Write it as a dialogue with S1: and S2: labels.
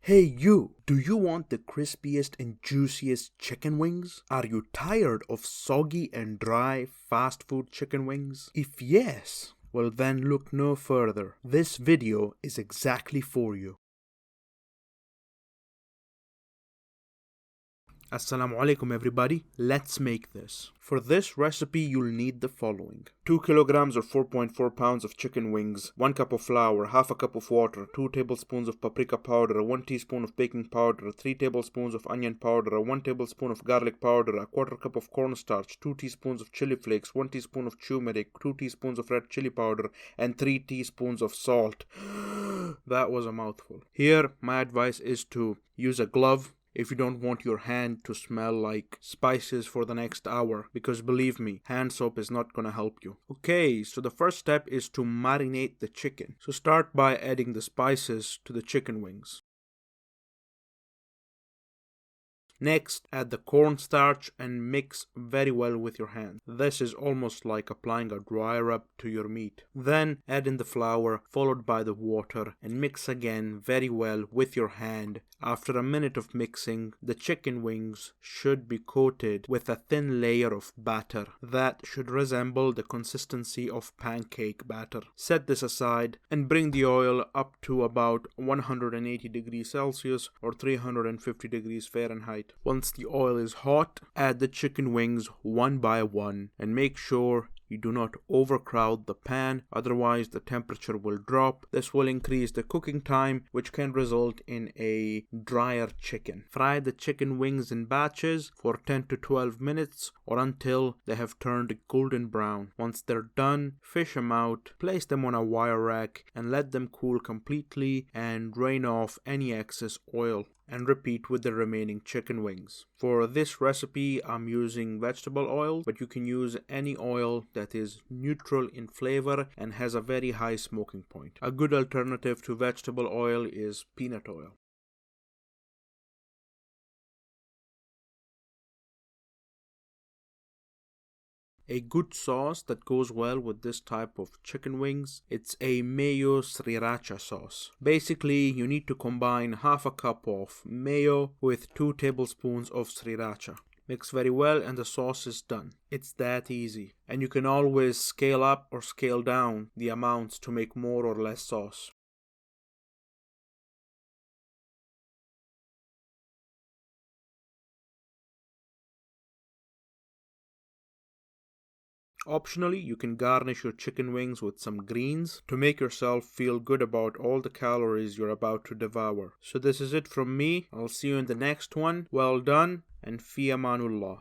S1: Hey you, do you want the crispiest and juiciest chicken wings? Are you tired of soggy and dry fast food chicken wings? If yes, well then look no further. This video is exactly for you. Assalamu alaikum everybody, let's make this. For this recipe you'll need the following. 2 kilograms or 4.4 pounds of chicken wings, 1 cup of flour, half a cup of water, 2 tablespoons of paprika powder, 1 teaspoon of baking powder, 3 tablespoons of onion powder, 1 tablespoon of garlic powder, a quarter cup of cornstarch, 2 teaspoons of chili flakes, 1 teaspoon of turmeric, 2 teaspoons of red chili powder, and 3 teaspoons of salt. That was a mouthful. Here, my advice is to use a glove if you don't want your hand to smell like spices for the next hour, because believe me, hand soap is not gonna help you. Okay, so the first step is to marinate the chicken. So start by adding the spices to the chicken wings. Next, add the cornstarch and mix very well with your hand. This is almost like applying a dry rub to your meat. Then add in the flour, followed by the water, and mix again very well with your hand. After a minute of mixing, the chicken wings should be coated with a thin layer of batter that should resemble the consistency of pancake batter. Set this aside and bring the oil up to about 180 degrees Celsius or 350 degrees Fahrenheit. Once the oil is hot, add the chicken wings one by one and make sure you do not overcrowd the pan, otherwise the temperature will drop. This will increase the cooking time, which can result in a drier chicken. Fry the chicken wings in batches for 10 to 12 minutes or until they have turned golden brown. Once they're done, fish them out, place them on a wire rack and let them cool completely and drain off any excess oil. And repeat with the remaining chicken wings. For this recipe, I'm using vegetable oil, but you can use any oil that is neutral in flavor and has a very high smoking point. A good alternative to vegetable oil is peanut oil. A good sauce that goes well with this type of chicken wings, it's a mayo sriracha sauce. Basically, you need to combine half a cup of mayo with 2 tablespoons of sriracha. Mix very well and the sauce is done. It's that easy. And you can always scale up or scale down the amounts to make more or less sauce. Optionally, you can garnish your chicken wings with some greens to make yourself feel good about all the calories you're about to devour. So this is it from me. I'll see you in the next one. Well done and fi amanullah.